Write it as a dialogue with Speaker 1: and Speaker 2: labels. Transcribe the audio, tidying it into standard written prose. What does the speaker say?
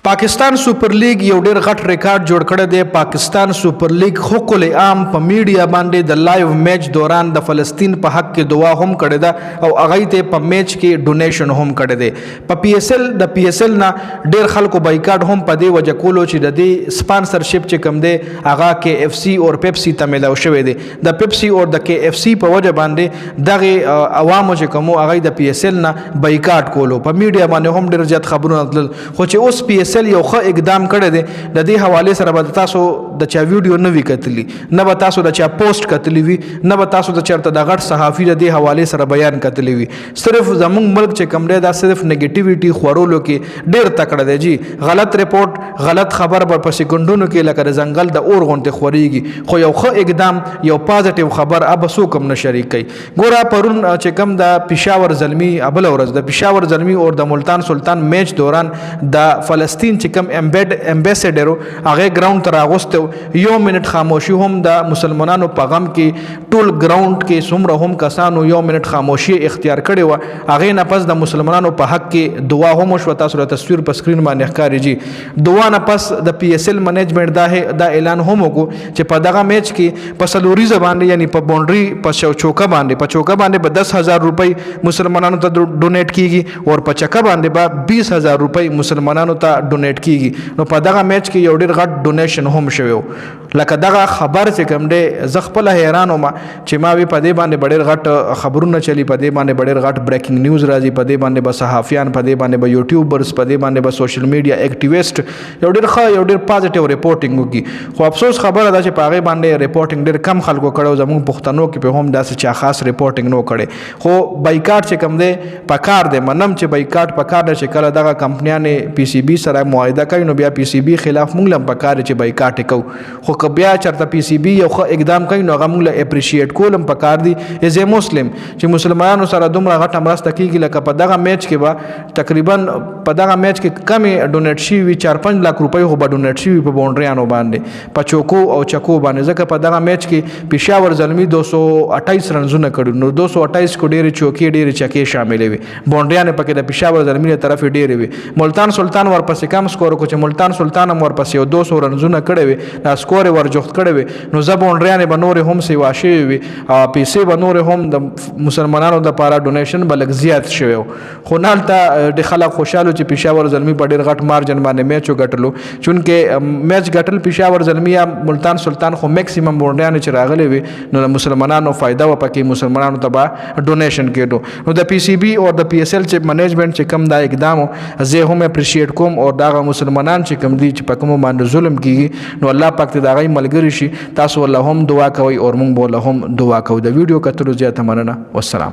Speaker 1: Pakistan super league یو ډیر غټ ریکارډ جوړ کړی دی. پاکستان سپر لیگ حقل عام په میډیا باندې د لایو میچ دوران د فلسطین په حق کې دعا هم کړې ده او هغه ته په میچ کې ډونیشن هم کړی دی. په پی ایس ایل نه ډیر خلکو بایکاټ هم په دې وجه کولو چې د دې سپانسرشپ چې کوم دی هغه کې اف سی او پیپسی ته ملاو شوی دی. د پیپسی او د کې اف سی په وجه باندې دغه عوامو چې کوم هغه د پی ایس ایل نه بایکاټ کولو په میډیا باندې هم ډیر زیات خبرونه تلل. خو چې اوس پی ایس ایل یو ښه اقدام کړی دی. د دې حواله سره به تاسو د چا ویډیو نه وی کتلی، نه به تاسو د چا پوسټ کتلی وي، نه به تاسو د چرته د غټ صحافي د دې حواله سره بیان کتلی وي. صرف زمونږ ملک چې کوم دی دا صرف نیگیټیویټي خورولو کې ډیر تکړه دی جی. غلط ریپورت غلط خبر په سکندونو کې لکه زنګل د اور غونته خوريږي. خو یو ښه اقدام یو پازیټیو خبر اب سو کوم نه شریک کوي. ګوره پرون چې کوم د پېښور زلمی ابل ورځ د پېښور زلمی او د ملتان سلطان میچ دوران د فلسطین چې کوم امبیسډر هغه ګراوند تر اغوستو یو منټ خاموشي هم د مسلمانانو په غم کې ټول ګراوند کې څومره هم کسانو یو منټ خاموشي اختیار کړي و. هغه نه پس د مسلمانانو په حق کې دعا هم شو. تاسو د تصویر په سکرین باندې ښکاري جی. دعا نه پس د پی ایس ایل منیجمنت دا اعلان هم وکړو چې په دغه میچ کې په سلوري زبان یعنی په باونډري په چوکا باندې به 10,000 روپۍ مسلمانانو ته ډونیټ کیږي او په چکا باندې به 20,000 روپۍ مسلمانانو ته ډونیټ کیږي. نو په دغه میچ کې یو ډیر غټ ډونیشن هم شوی. لکه دغه خبر چې کوم دی زه خپل حیران وم چې ما وی په دې باندې ډیر غټ خبرونه چلی، په دې باندې ډیر غټ بریکینګ نیوز راځي، په دې باندې به صحافیان، په دې باندې به یوټیوبرز، په دې باندې به سوشل میډیا اکټیویسټ یو ډیر ښه یو ډیر پازیټیو ریپورټینګ وکړي. خو افسوس خبره ده چې په هغه باندې ریپورټینګ ډیر کم خلکو کړو. زموږ پښتنو کې په هم داسې چا خاص ریپورټینګ نو کړي. خو بایکاټ چې کوم دی پکار دی، منم چې بایکاټ پکار دی چې کله دغه کمپنیانه پی سی بی سره معاهده کوي نو بیا پی سی بی خلاف مونږ لم پکار چې بایکاټ کو. خو که بیا چرته پی سی بی یو ښه اقدام کوي نو هغه مونږ له اپریشیټ کولم پکار دی. ایز ا مسلم چې مسلمانانو سره دومره غټه مرسته کیږي لکه په دغه میچ کې به تقریبا په دغه میچ کې کمې ډونیټ شي وي 4-5 لک روپۍ خو به ډونیټ شي په باونډریانو باندې په چوکو او چکو باندې. ځکه په دغه میچ کې پېښور زلمی 228 رنزونه کړي نو 228 کو ډېرې چوکې ډېرې چکې شاملې وي. باونډریانې پکې د پېښور زلمی له طرفې ډېرې وي. ملتان سلطان ورپسې کم سکور کو چې ملتان سلطان هم ورپسې 200 رنزونه کړي وي، دا سکور ورجوخت کړي وي. نو زه باونډریانې به نورې هم سیوا شوي وي، پیسې به نورې هم د مسلمانانو دپاره ډونیشن به لږ زیات شوی و. خو نه هلته د خلک خوشحاله چې پېښور زلمي په ډېر غټ مارجن باندې میچ وګټلو. چونکې میچ ګټل پېښور زلمي یا ملتان سلطان خو میکسیمم باونډریانې چې راغلي وي نو د مسلمانانو فایده وه پکې، مسلمانانو ته به ډونیشن کېدو. نو د پی سی بی او د پی ایس ایل چې منیجمنټ چې کوم دا اقدام زه هم اپریشیټ کوم او دغه مسلمانان چې کوم دي چې په کومو باندې ظلم کیږي نو الله پاک ته د هغوی ملګري شي. تاسو الله هم دعا کوئ او موږ به الله هم دعا کوو. د ویډیو کتلو زیاته مننه. والسلام.